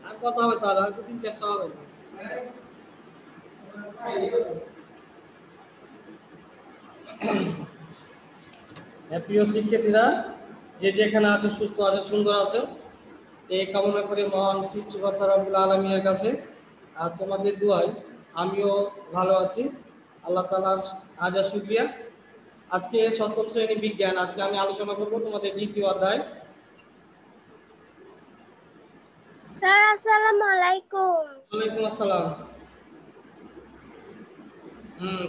আর কত হবে তাহলে হয়তো 3-400 হবে। প্রিয় শিক্ষার্থীরা, যে যেখানে আছো সুস্থ আছো সুন্দর আছো এই কামনা করে মহান সৃষ্টিকর্তা রব্বুল আলামিনের কাছে আর তোমাদের দোয়ায় আমিও ভালো আছি। আল্লাহ তাআলার হাজার শুকরিয়া। আজকে সপ্তম শ্রেণী বিজ্ঞান, আজকে আমি আলোচনা করব তোমাদের দ্বিতীয় অধ্যায়। স্যার আসসালামু আলাইকুম। ওয়ালাইকুম আসসালাম।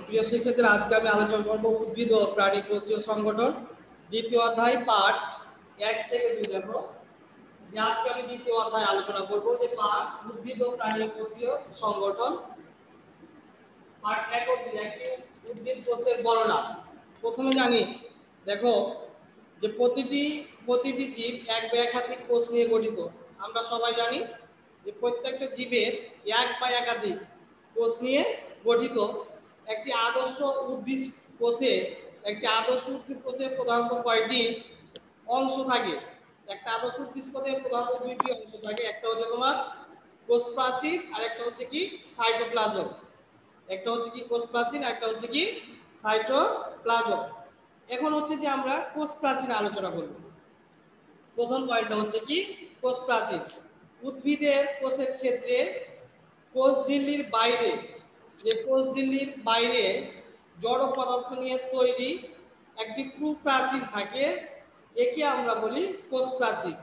প্রিয় শিক্ষার্থীরা, আজকে আমি আলোচনা করব উদ্ভিদ ও প্রাণী কোষীয় সংগঠন, দ্বিতীয় অধ্যায় পার্ট 1 থেকে 2। দেখো যে আজকে আমি দ্বিতীয় অধ্যায় আলোচনা করব যে পার্ট উদ্ভিদ ও প্রাণী কোষীয় সংগঠন, পার্ট 1 ও 2। একটি উদ্ভিদ কোষের বর্ণনা। প্রথমে জানি, দেখো যে প্রতিটি জীব এক বা একাধিক কোষ নিয়ে গঠিত। আমরা সবাই জানি যে প্রত্যেকটা জীবের এক বা একাধিক কোষ নিয়ে গঠিত। একটি আদর্শ উদ্ভিদ কোষে প্রধানত কয়টি অংশ থাকে? একটা আদর্শ উদ্ভিদ কোষে প্রধানত দুইটি অংশ থাকে। একটা হচ্ছে তোমার কোষ প্রাচীর আর একটা হচ্ছে কি সাইটোপ্লাজম। একটা হচ্ছে কি কোষ প্রাচীর, একটা হচ্ছে কি সাইটোপ্লাজম। এখন হচ্ছে যে আমরা কোষ প্রাচীর আলোচনা করব। প্রথম পয়েন্টটা হচ্ছে কি কোষ প্রাচীর। উদ্ভিদের কোষের ক্ষেত্রে কোষ ঝিল্লির বাইরে, যে কোষ ঝিল্লির বাইরে জড় পদার্থ নিয়ে তৈরি একটি প্রাচীর থাকে, একে আমরা বলি কোষ প্রাচীর।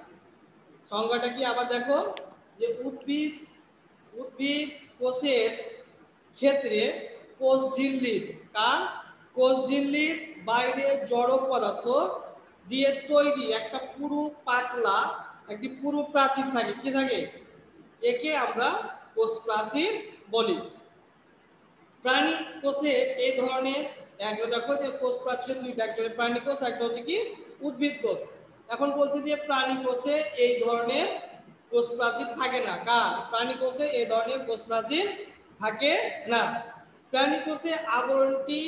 সংজ্ঞাটা কি আবার দেখো, যে উদ্ভিদ কোষের ক্ষেত্রে কোষ ঝিল্লির কোষ ঝিল্লির বাইরে জড় পদার্থ দিয়ে তৈরি একটা পাতলা একটি প্রাচীর থাকে। কি থাকে? একে আমরা কোষ প্রাচীর বলি। প্রাণী কোষে এই ধরনের দেখো যে কোষ প্রাচীর দুইটা, একটা প্রাণী কোষ, একটা হচ্ছে কি উদ্ভিদ কোষ। এখন বলছে যে প্রাণী কোষে এই ধরনের কোষ প্রাচীর থাকে না। প্রাণী কোষে এই ধরনের কোষ প্রাচীর থাকে না। প্রাণী কোষে আবরণটি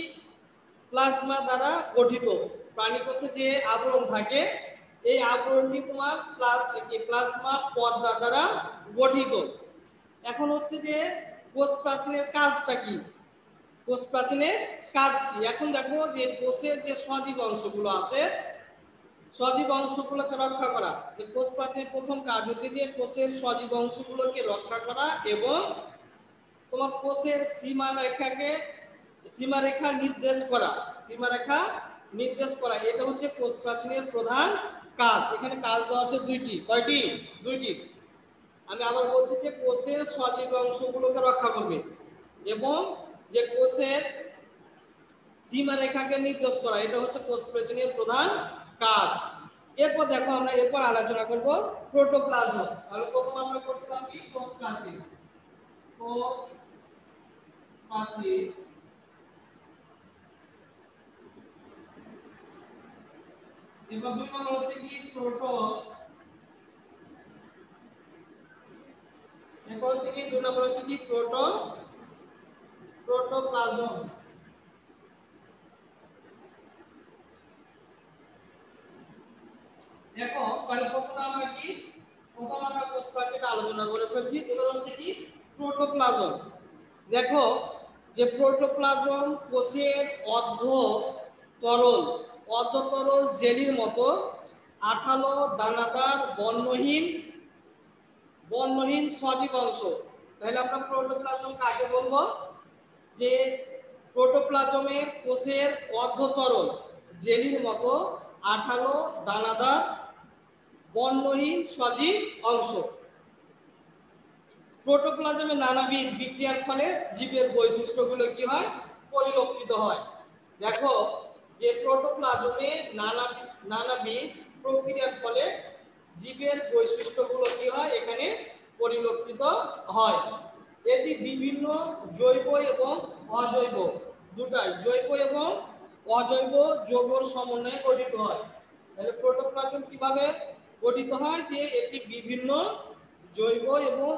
প্লাজমা দ্বারা গঠিত। প্রাণী কোষে যে আবরণ থাকে এই আবরণটি তোমার প্লাজমা পর্দা দ্বারা গঠিত। এখন হচ্ছে যে কোষ প্রাচীরের কাজটা কি? কোষ প্রাচীরের কাজ কি? এখন দেখো যে কোষের যে সজীব অংশগুলো আছে, সজীব অংশগুলোকে রক্ষা করা। যে কোষ প্রাচীরের প্রথম কাজ হচ্ছে যে কোষের সজীব অংশগুলোকে রক্ষা করা এবং তোমার কোষের সীমারেখা নির্দেশ করা। এটা হচ্ছে কোষ প্রাচীরের প্রধান কাজ। এখানে কাজ দেওয়া আছে দুইটি। কয়টি? দুইটি। আমি আবার বলছি যে কোষের সজীব অংশগুলোকে রক্ষা করবে এবং যে কোষের সীমারেখাকে নির্দেশ করা। এটা হচ্ছে কোষ প্রাচীরের প্রধান কাজ। এরপর দেখো আমরা আলোচনা করব প্রোটোপ্লাজম। তাহলে প্রথম আমরা করছিলাম কি কোষ প্রাচীর। এরপর দুই নম্বর হচ্ছে কি প্রোটোপ্লাজম। দেখো তাহলে প্রথম আমরা কোষ প্রাচীরটা আলোচনা করে ফেলছি। এবার হচ্ছে কি প্রোটোপ্লাজম। দেখো যে প্রোটোপ্লাজম কোষের তরল জেলির মতো আঠালো দানাদার বর্ণহীন সজীব অংশ। তাহলে আমরা প্রোটোপ্লাজম কাকে বলবো? যে প্রোটোপ্লাজমের কোষের অর্ধতরল জেলির মতো আঠালো দানাদার বর্ণহীন সজীব অংশ। প্রোটোপ্লাজমে নানাবিধ বিক্রিয়ার ফলে জীবের বৈশিষ্ট্যগুলো কি হয়? পরিলক্ষিত হয়। দেখো যে প্রোটোপ্লাজমে নানাবিধ প্রক্রিয়ার ফলে জীবের বৈশিষ্ট্যগুলো কি হয়? এখানে পরিলক্ষিত হয়। এটি বিভিন্ন জৈব এবং অজৈব জৈব এবং অজৈব যৌগের সমন্বয়ে গঠিত হয়। তাহলে প্রোটোপ্লাজম কিভাবে গঠিত হয়? যে এটি বিভিন্ন জৈব এবং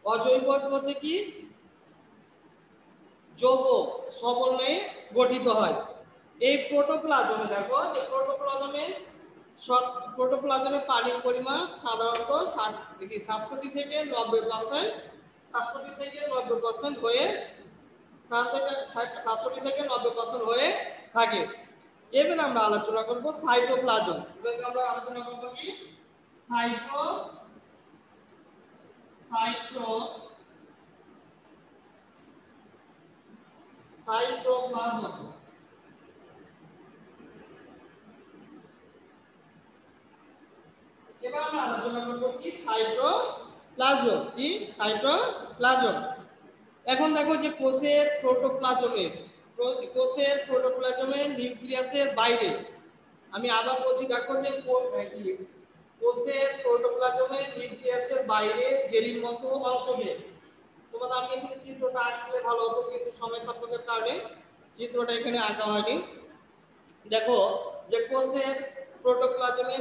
অজৈব হচ্ছে কি যৌগ সমন্বয়ে গঠিত হয়। এই প্রোটোপ্লাজমে দেখো যে প্রোটোপ্লাজমে প্রোটোপ্লাজমে পানির পরিমাণ সাধারণত 67 থেকে 90%, 67 থেকে 90% হয়ে সাধারণত 67 থেকে 90% হয়ে থাকে। এবার আমরা আলোচনা করব সাইটোপ্লাজম। এবার আমরা আলোচনা করব কি সাইটোপ্লাজম। এবার আমরা আলোচনা করব কি সাইটোপ্লাজম। কি সাইটোপ্লাজম। এখন দেখো যে কোষের প্রোটোপ্লাজমে নিউক্লিয়াসের বাইরে, আমি আবার বলছি, দেখো যে কোষের প্রোটোপ্লাজমে নিউক্লিয়াসের বাইরে জেলির মতো অংশকে, তোমাদের আমি এখানে চিত্রটা আঁকলে ভালো হতো, কিন্তু সময় সাপেক্ষের কারণে চিত্রটা এখানে আঁকা হয়নি। দেখো যে কোষের প্রোটোপ্লাজমে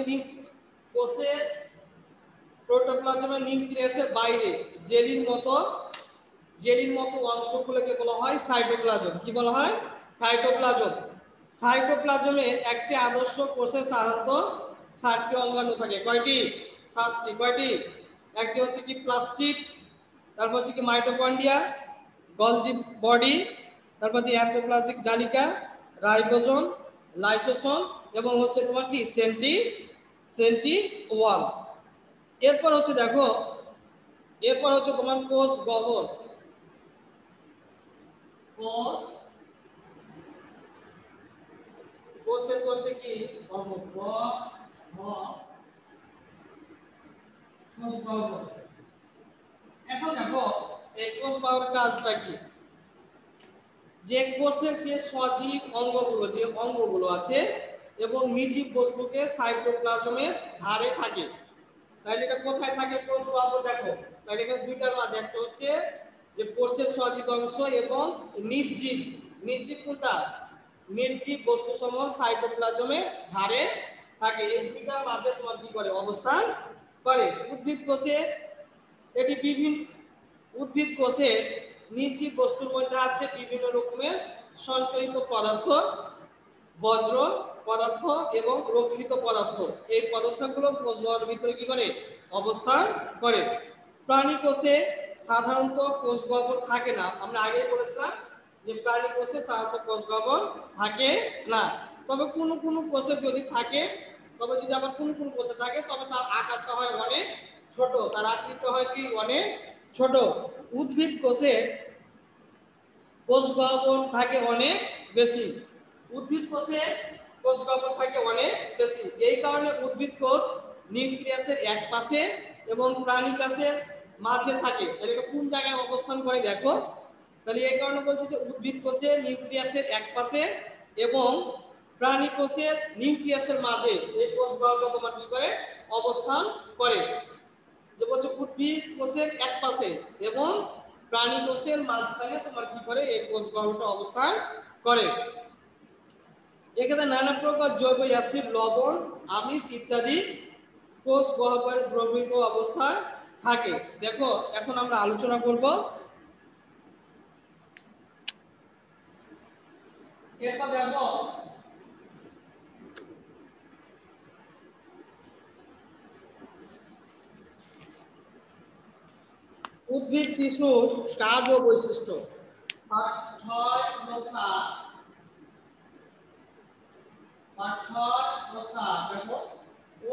নিউক্লিয়াসের বাইরে জেলির মতো অংশগুলোকে বলা হয় সাইটোপ্লাজম। কি বলা হয়? সাইটোপ্লাজম। সাইটোপ্লাজমের একটি আদর্শ কোষে সাধারণত 7টি অঙ্গাণু থাকে। কয়টি? 7টি। কয়টি? একটি হচ্ছে কি প্লাস্টিড, তারপর হচ্ছে কি মাইটোকন্ড্রিয়া, গলজি বডি, তারপর হচ্ছে এন্ডোপ্লাজমিক জালিকা, রাইবোজোম, লাইসোসোম এবং হচ্ছে তোমার কি সেন্ট্রিওল। এরপর হচ্ছে দেখো, এরপর হচ্ছে তোমার কোষ গহ্বর। কোষের হচ্ছে কি গহ্বর। এখন দেখো এই কোষ গহ্বরের কাজটা কি? যে কোষের যে সজীব অঙ্গগুলো আছে এবং নির্জীব বস্তুকে সাইটোপ্লাজমের ধারে থাকে। তাহলে এটা কোথায় থাকে কোষ গহ্বর? দেখো তাহলে এখানে দুইটার মাঝে একটা হচ্ছে যে কোষের সজীব অংশ এবং নির্জীব কোনটা? নির্জীব বস্তু সমূহ সাইটোপ্লাজমের ধারে থাকে। এই দুইটার মাঝে তোমার কি করে? অবস্থান করে। উদ্ভিদ কোষের নির্জীব বস্তুর মধ্যে আছে বিভিন্ন রকমের সঞ্চয়িত পদার্থ, বজ্র পদার্থ এবং রক্ষিত পদার্থ। এই পদার্থগুলো কোষগহ্বরের ভিতরে কি করে? অবস্থান করে। প্রাণী কোষে সাধারণত কোষগহ্বর থাকে না। আমরা আগেই বলেছিলাম যে প্রাণী কোষে সাধারণত কোষগহ্বর থাকে না। তবে কোনো কোষে যদি থাকে, তবে তার আকারটা হয় অনেক ছোট, তার আকৃতিটা হয় কি অনেক ছোট। উদ্ভিদ কোষে কোষগহ্বর থাকে অনেক বেশি। এই কারণে উদ্ভিদ কোষ নিউক্লিয়াসের এক পাশে এবং প্রাণী কোষের মাঝে থাকে। তাহলে এটা কোন জায়গায় অবস্থান করে দেখো। তাহলে এই কারণে বলছি যে উদ্ভিদ কোষে নিউক্লিয়াসের এক পাশে এবং প্রাণী কোষের নিউক্লিয়াসের মাঝে এই কোষগহ্বর তোমার কি করে? অবস্থান করে। যে বলছে উদ্ভিদ কোষের এক পাশে এবং প্রাণী কোষের মাঝখানে তোমার কি করে? এই কোষগহ্বরটা অবস্থান করে। এখানে নানা প্রকার জৈব অ্যাসিড, লবণ, আমিষ ইত্যাদি কোষ গহ্বরে দ্রবীভূত অবস্থায় থাকে। দেখো এখন আমরা আলোচনা করব এরপর দেখো উদ্ভিদ টিস্যুর কাজ ও বৈশিষ্ট্য। পার্ট 6 এবং 7। পার্ট 6 ও 7 দেখো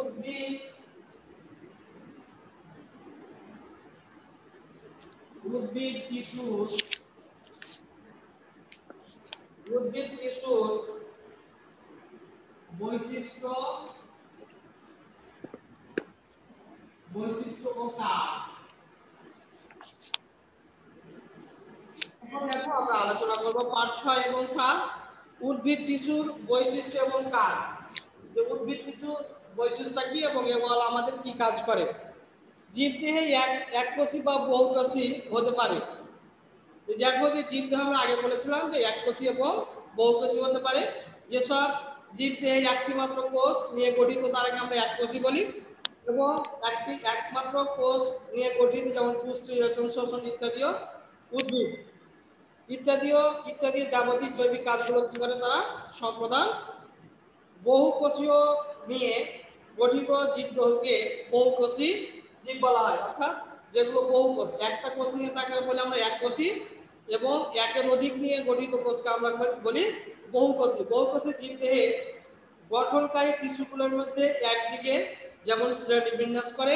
উদ্ভিদ টিস্যুর বৈশিষ্ট্য ও কাজ। এখন দেখো আমরা আলোচনা করব পার্ট 6 এবং 7 উদ্ভিদ টিস্যুর বৈশিষ্ট্য এবং কাজ। যে উদ্ভিদ টিস্যুর বৈশিষ্ট্য কি এবং এগুলো আমাদের কি কাজ করে। জীবদেহে এককোষী বা বহুকোষী হতে পারে। দেখো যে জীবদেহ আমরা আগে বলেছিলাম যে এককোষী এবং বহুকোষী হতে পারে। যেসব জীবদেহে একটি মাত্র কোষ নিয়ে গঠিত তারাকে আমরা এককোষী বলি, এবং একমাত্র কোষ নিয়ে গঠিত যেমন পুষ্টি, রেচন, শোষণ ইত্যাদিও উদ্ভিদ ইত্যাদি যাবতীয় জৈবিক কাজগুলো কি করে তারা সম্পাদন। বহুকোষীয় নিয়ে গঠিত জীবদেহকে বহুকোষী জীব বলা হয়। অর্থাৎ যেগুলো বহুকোষ, একটা কোষ নিয়ে থাকলে বলে আমরা এককোষী, এবং একের অধিক নিয়ে গঠিত কোষকে আমরা বলি বহুকোষী। বহুকোষী জীবদেহে গঠনকারী টিস্যুগুলোর মধ্যে একদিকে যেমন শ্রেণীবিন্যাস করে,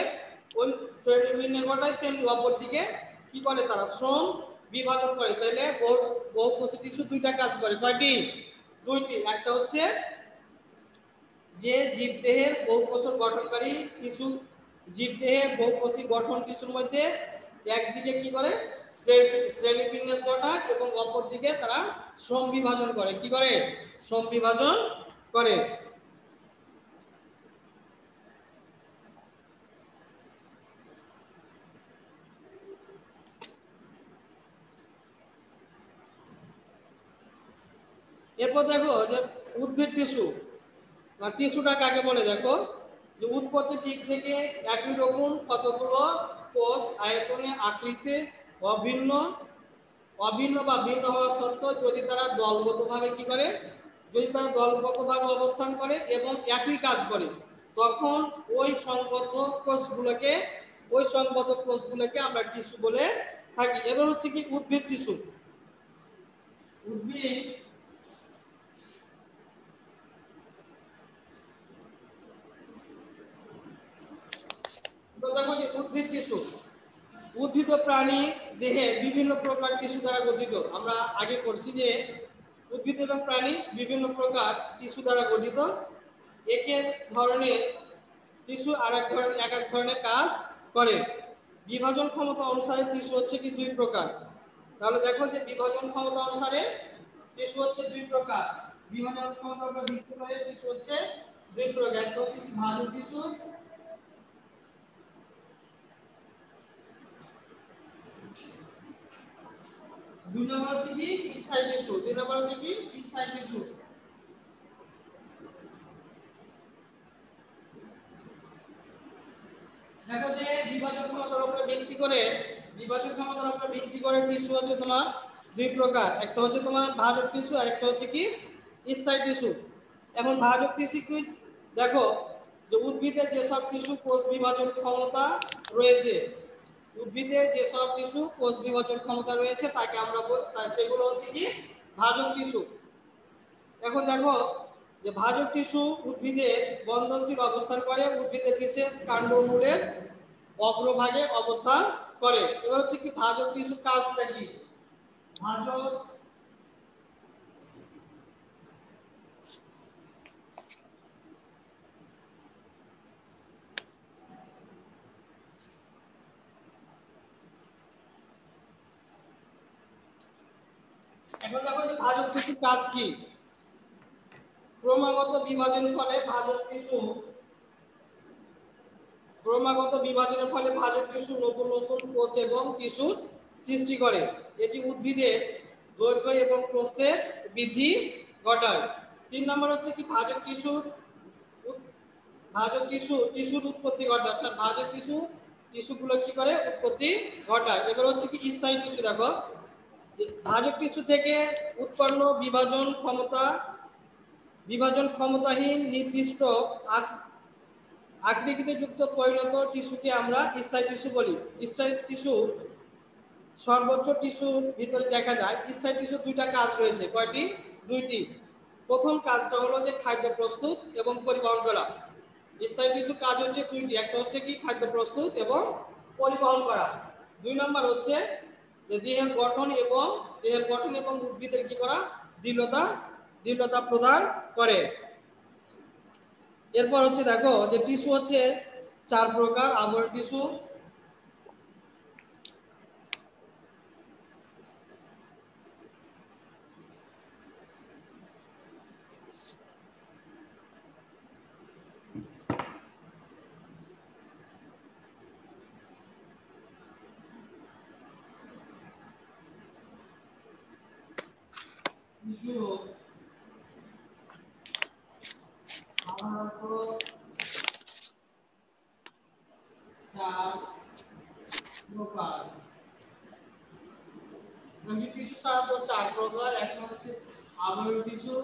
ওই শ্রেণীবিন্যাস ঘটায়, তেমনি অপর দিকে কি করে তারা শ্রম বিভাজন করে। তাহলে বহুকোষী টিস্যু দুইটা কাজ করে। কয়টি? দুইটি। একটা হচ্ছে যে জীবদেহের বহুকোষী গঠনকারী টিস্যু, জীবদেহের বহুকোষী গঠন টিস্যুর মধ্যে একদিকে কি করে শ্রেণীবিন্যাস ঘটায় এবং অপর দিকে তারা শ্রম বিভাজন করে। কি করে? শ্রম বিভাজন করে। এরপর দেখো যে উদ্ভিদ টিস্যু, টিস্যুটা কাকে বলে দেখো, যে উৎপত্তির দিক থেকে একই রকম কতগুলো কোষ আয়তনে আকৃতিতে অভিন্ন অভিন্ন বা ভিন্ন হওয়া সত্ত্বেও যদি তারা দলগতভাবে কি করে, যদি তারা দলগতভাবে অবস্থান করে এবং একই কাজ করে, তখন ওই সংবদ্ধ কোষগুলোকে আমরা টিস্যু বলে থাকি। এবার হচ্ছে কি উদ্ভিদ টিস্যু। উদ্ভিদ দেখো যে উদ্ভিদ টিস্যু, উদ্ভিদ ও প্রাণী দেহে বিভিন্ন প্রকার টিস্যু দ্বারা গঠিত। আমরা আগে পড়ছি যে উদ্ভিদ এবং প্রাণী বিভিন্ন প্রকার টিস্যু দ্বারা গঠিত। এক এক ধরনের টিস্যু এক এক ধরনের কাজ করে। বিভাজন ক্ষমতা অনুসারে টিস্যু হচ্ছে কি দুই প্রকার। তাহলে দেখো যে বিভাজন ক্ষমতা অনুসারে টিস্যু হচ্ছে দুই প্রকার। বিভাজন ক্ষমতার উপর ভিত্তি করে টিস্যু হচ্ছে দুই প্রকার। একটা হচ্ছে ভাজক টিস্যু, দুই নম্বর হচ্ছে কি স্থায়ী টিস্যু। দুই নম্বর হচ্ছে কি স্থায়ী টিস্যু। দেখো যে বিভাজন ক্ষমতার উপর ভিত্তি করে টিস্যু হচ্ছে তোমার দুই প্রকার। একটা হচ্ছে তোমার ভাজক টিস্যু আর একটা হচ্ছে কি স্থায়ী টিস্যু। এখন ভাজক টিস্যু কি দেখো যে উদ্ভিদের যেসব টিস্যু কোষ বিভাজন ক্ষমতা রয়েছে, তাকে আমরা সেগুলো হচ্ছে কি ভাজক টিস্যু। এখন দেখো যে ভাজক টিস্যু উদ্ভিদের বন্ধনশীল অবস্থান করে, উদ্ভিদের বিশেষ কাণ্ডমূলের অগ্রভাগে অবস্থান করে। এবার হচ্ছে কি ভাজক টিস্যুর কাজটা কি? ভাজক এখন দেখো যে ভাজক টিস্যুর কাজ কি? ক্রমাগত বিভাজনের ফলে ভাজক টিস্যু নতুন নতুন কোষ এবং টিস্যুর সৃষ্টি করে। এটি উদ্ভিদের দৈর্ঘ্য এবং প্রস্থের বৃদ্ধি ঘটায়। 3 নম্বর হচ্ছে কি টিস্যুর উৎপত্তি ঘটায়। অর্থাৎ ভাজক টিস্যুগুলো কি করে উৎপত্তি ঘটায়। এবার হচ্ছে কি স্থায়ী টিস্যু। দেখো ভাজক টিস্যু থেকে উৎপন্ন বিভাজন ক্ষমতাহীন নির্দিষ্ট আকৃতিতে যুক্ত পরিণত টিস্যুকে আমরা স্থায়ী টিস্যু বলি। স্থায়ী টিস্যু সর্বোচ্চ টিস্যুর ভিতরে দেখা যায়। স্থায়ী টিস্যুর দুইটা কাজ রয়েছে। কয়টি? দুইটি। প্রথম কাজটা হলো যে খাদ্য প্রস্তুত এবং পরিবহন করা। স্থায়ী টিস্যুর কাজ হচ্ছে দুইটি। একটা হচ্ছে কি খাদ্য প্রস্তুত এবং পরিবহন করা। 2 নম্বর হচ্ছে যে দেহের গঠন এবং উদ্ভিদের কি করা দৃঢ়তা প্রদান করে। এরপর হচ্ছে দেখো যে টিস্যু হচ্ছে 4 প্রকার। আবরণী টিস্যু, সাধারণত 4 প্রকার। টিস্যু সাধারণত 4 প্রকার। একটা হচ্ছে আবরণী টিস্যু,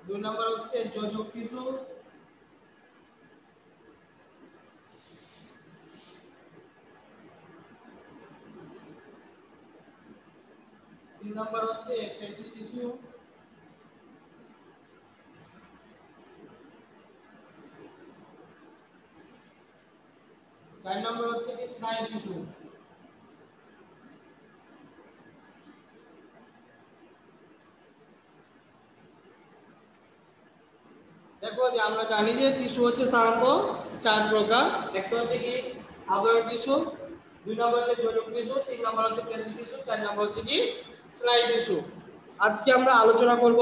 2 নাম্বার হচ্ছে যোজক টিস্যু, 3 নাম্বার হচ্ছে পেশি টিস্যু, 4 নাম্বার হচ্ছে কি স্নায়ু টিস্যু। দেখো যে আমরা জানি যে টিস্যু হচ্ছে সাধারণত 4 প্রকার। একটা হচ্ছে কি আবয়ব টিস্যু, 2 নাম্বার হচ্ছে যোজক টিস্যু, 3 নাম্বার হচ্ছে পেশি টিস্যু, 4 নাম্বার হচ্ছে কি স্নায়ু টিস্যু। আজকে আমরা আলোচনা করব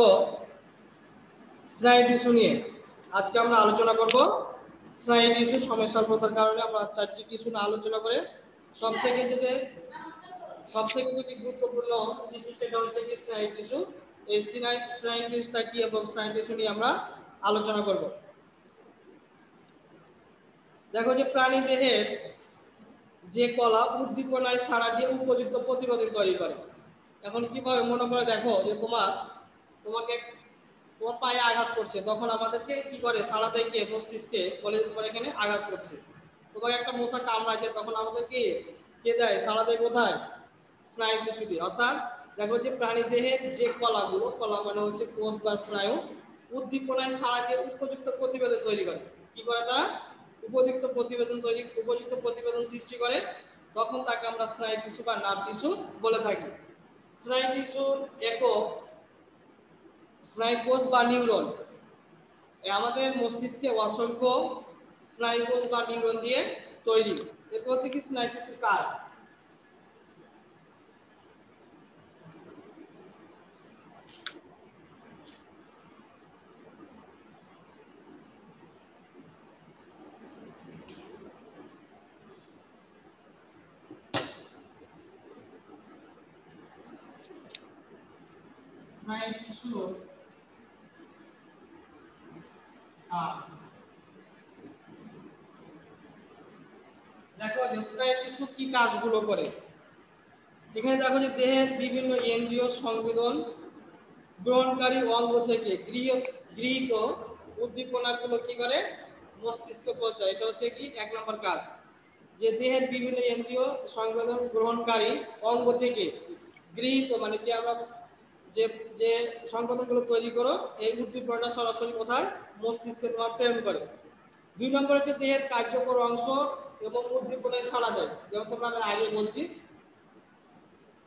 স্নায়ু টিস্যু নিয়ে। আজকে আমরা আলোচনা করব স্নায়ু টিস্যু সমস্যার কারণে আমরা 4টি টিস্যু নিয়ে আলোচনা করে সবথেকে যেটি গুরুত্বপূর্ণ টিস্যু সেটা হচ্ছে কি স্নায়ু টিস্যু। এই স্নায়ু টিস্যুটা কি এবং স্নায়ু টিস্যু নিয়ে আমরা আলোচনা করব। দেখো যে প্রাণী দেহের যে কলা উদ্দীপনায় সাড়া দিয়ে উপযুক্ত প্রতিরোধক তৈরি করে। এখন কিভাবে মনে করে দেখো যে তোমাকে তোমার পায়ে আঘাত করছে, তখন আমাদেরকে কি করে সাড়া দেয় কে? মস্তিষ্কে বলে তোমার এখানে আঘাত করছে। তোমার একটা মশা কামড়াচ্ছে, তখন আমাদেরকে কে দেয় সাড়া দেয়? কোথায়? স্নায়ু টিস্যু দিয়ে। অর্থাৎ দেখো যে প্রাণী দেহের যে কলাগুলো, কলা মানে হচ্ছে কোষ বা স্নায়ু, উদ্দীপনায় সাড়া দিয়ে উপযুক্ত প্রতিবেদন তৈরি করে। কি করে তারা? উপযুক্ত প্রতিবেদন সৃষ্টি করে, তখন তাকে আমরা স্নায়ু টিস্যু বা নার্ভ টিস্যু বলে থাকি। স্নায়ু টিস্যুর একক স্নায়ু কোষ বা নিউরন। আমাদের মস্তিষ্কে অসংখ্য স্নায়ু কোষ বা নিউরন দিয়ে তৈরি। এটা হচ্ছে কি স্নায়ু টিস্যুর কাজ। স্নায়ু টিস্যুর কাজ। দেখো যে স্নায়ু টিস্যু কি কাজগুলো করে। এখানে দেখো যে দেহের বিভিন্ন ইন্দ্রিয় সংবেদন গ্রহণকারী অঙ্গ থেকে গৃহীত উদ্দীপনাগুলো কি করে? মস্তিষ্কে পৌঁছায়। এটা হচ্ছে কি 1 নম্বর কাজ। যে দেহের বিভিন্ন ইন্দ্রিয় সংবেদন গ্রহণকারী অঙ্গ থেকে গৃহীত মানে যে আমরা যে যে সংবেদনগুলো তৈরি করো, এই উদ্দীপনাটা সরাসরি কোথায়? মস্তিষ্কে তোমার প্রেরণ করে। 2 নম্বর হচ্ছে দেহের কার্যকর অংশ এবং উদ্দীপনায় সাড়া দেয়। যেমন তোমরা আমি আগে বলছি,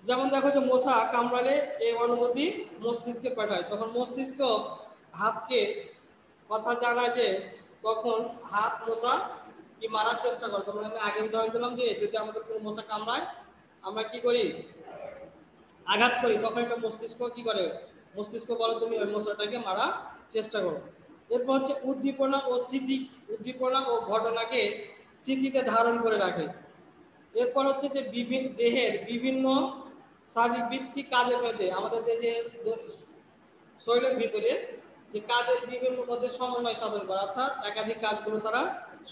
যেমন দেখো যে মশা কামড়ালে এই অনুভূতি মস্তিষ্কে পাঠায়, তখন মস্তিষ্ক হাতকে কথা জানায় যে তখন হাত মশা কি মারার চেষ্টা করে। তখন আমি আগে উদাহরণ দিলাম যে যদি আমাদের কোনো মশা কামড়ায়, আমরা কি করি? আঘাত করি। তখন একটা মস্তিষ্ক কি করে? মস্তিষ্ক বলে তুমি ওই মশাটাকে মারার চেষ্টা করো। এরপর হচ্ছে উদ্দীপনা ও ঘটনাকে স্মৃতিতে ধারণ করে রাখে। এরপর হচ্ছে যে দেহের বিভিন্ন শারীরবৃত্তিক কাজের মধ্যে আমাদের যে শরীরের ভিতরে যে কাজের বিভিন্ন মধ্যে সমন্বয় সাধন করে, অর্থাৎ একাধিক কাজগুলো তারা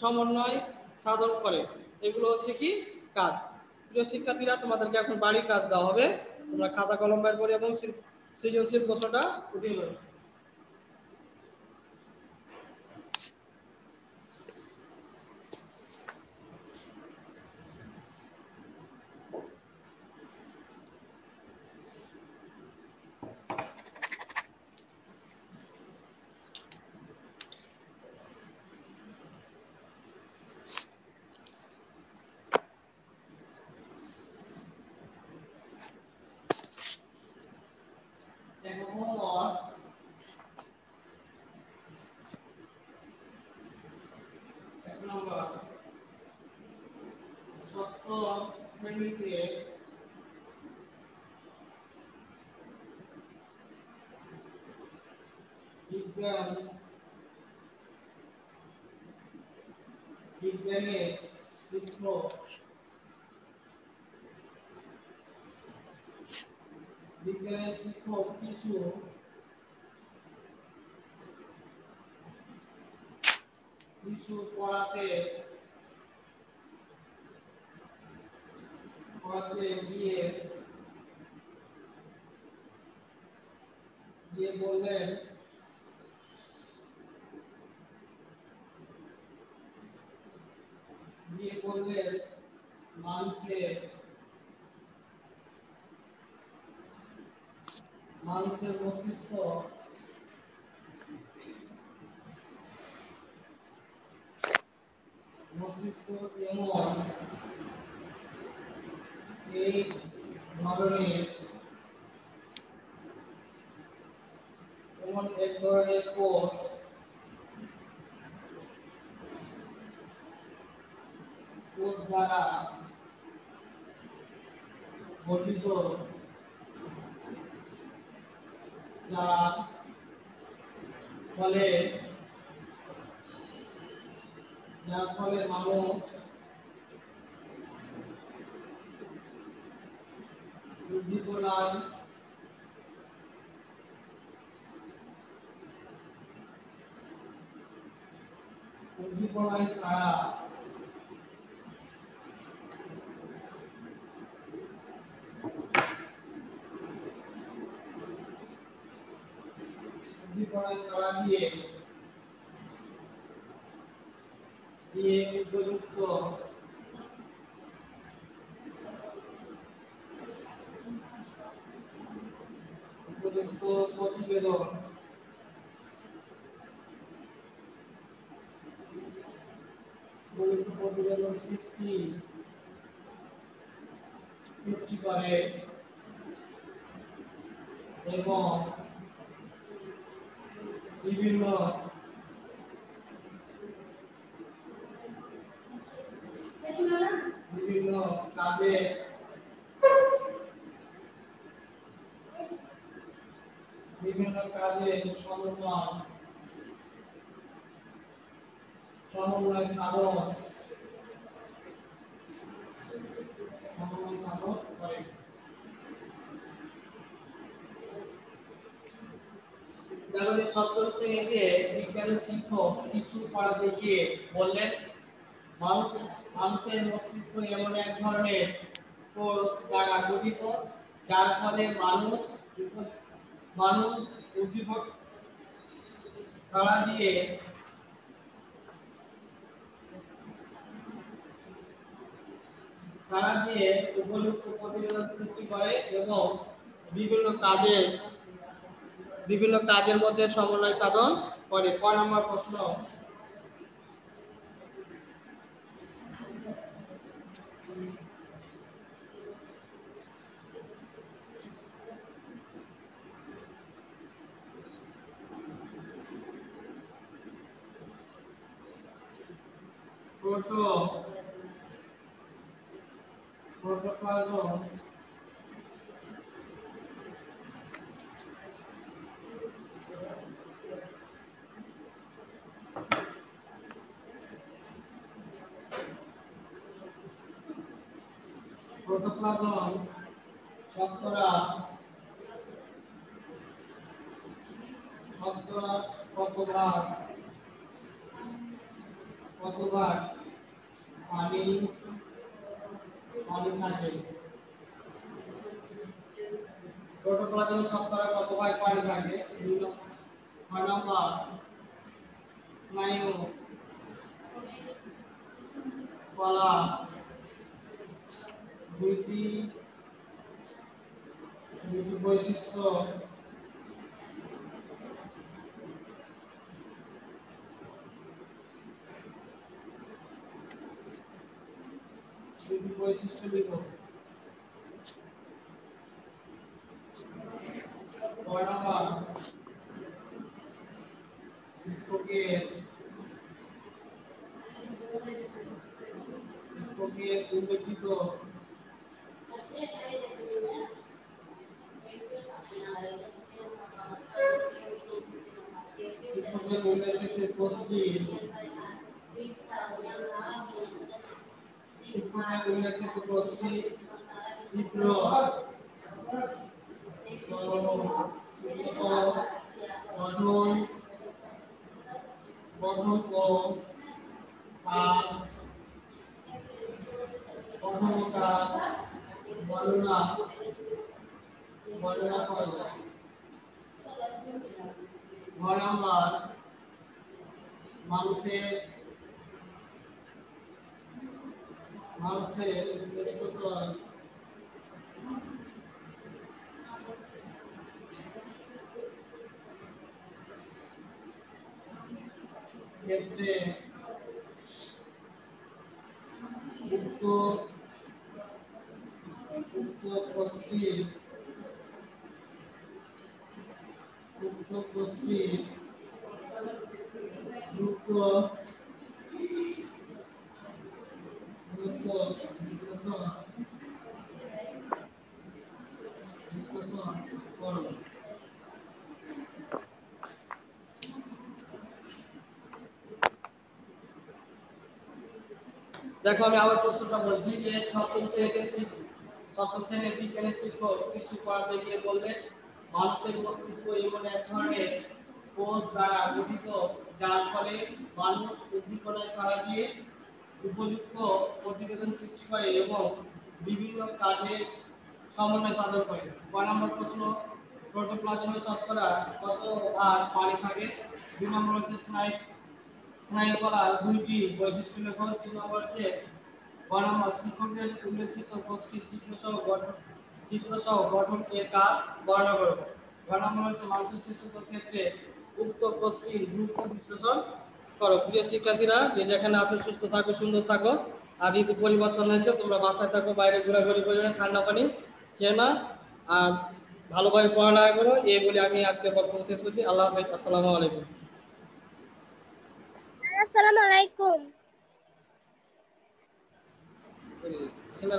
সমন্বয় সাধন করে। এগুলো হচ্ছে কি কাজ। প্রিয় শিক্ষার্থীরা, তোমাদেরকে এখন বাড়ির কাজ দেওয়া হবে। তোমরা খাতা কলম বের করে এবং সৃজনশীল প্রশ্নটা উঠিয়ে নেবে। সপ্তম শ্রেণীতে বিজ্ঞানের শিক্ষক কিছু পড়াতে গিয়ে বললেন দিয়ে বললেন মানুষের মস্তিষ্ক এমন এই ধরনের এক ধরনের কোষ দ্বারা গঠিত, যার ফলে মানুষ উদ্দীপনায় ছাড়া দিয়ে উপযুক্ত প্রতিবেদন সৃষ্টি করে এবং বিভিন্ন কাজে সমন্বয় সাধন করে। তাহলে সপ্তম শ্রেণীতে বিজ্ঞানের শিক্ষক কিছু পড়াতে গিয়ে বললেন মানুষের মস্তিষ্ক এমন এক ধরনের কোষ দ্বারা গঠিত, যার ফলে মানুষ উদ্দীপক ছাড়া দিয়ে উপযুক্ত প্রতিবেদন সৃষ্টি করে এবং বিভিন্ন কাজের মধ্যে সমন্বয় সাধন করে। 5 নম্বর প্রশ্ন, প্রোটোপ্লাজম শতকরা কত ভাগ পানি থাকে? প্রোটোপ্লাজমে শতকরা কত ভাগ পানি থাকে? 6 নম্বর স্নায়ু কলা দুইটি বৈশিষ্ট্য লিখো। 6 নম্বর শিক্ষকের উল্লেখিত কোষটি চিত্র গঠন ও বর্ণনা করবে। 9 নম্বর মানুষের মানুষের শ্রেষ্ঠতর ক্ষেত্রে উক্ত গোষ্ঠীর দ্রুত বিশ্লেষণ করো। দেখো আমি আবার প্রশ্নটা বলছি যে সপ্তম শ্রেণীর বিজ্ঞানের শিক্ষক কিছু পড়াতে গিয়ে বললেন মানুষের মস্তিষ্ক এমন এক ধরনের কোষ দ্বারা গঠিত যার ফলে মানুষ উদ্দীপনায় সাড়া দিয়ে উপযুক্ত প্রতিবেদন সৃষ্টি করে এবং বিভিন্ন কাজে সমন্বয় সাধন করে। 9 নম্বর প্রশ্ন, প্রোটোপ্লাজমে শতকরা কত ভাগ পানি থাকে? 2 নম্বর হচ্ছে স্নায়ুকলার দুইটি বৈশিষ্ট্য লেখো। 3 নম্বর হচ্ছে শিক্ষকের উল্লেখিত গোষ্ঠীর চিত্রসহ গঠন এর কাজ বর্ণনা করো। 9 নম্বর হচ্ছে মানুষের শ্রেষ্ঠত্বের ক্ষেত্রে উক্ত গোষ্ঠীর গুরুত্ব বিশ্লেষণ করো। প্রিয় শিক্ষার্থীরা, যে যেখানে আছো সুস্থ থাকো, সুন্দর থাকো। আর ঋতু পরিবর্তন হয়েছে, তোমরা বাসায় থাকো, বাইরে ঘোরাঘুরি করবে না, ঠান্ডা পানি খেয়ে না, আর ভালোভাবে পড়ালেখা করো। এই বলে আমি আজকে বক্তব্য শেষ করছি। আল্লাহ হাফেজ, আসসালামু আলাইকুম। আসসালামু আলাইকুম। আসলে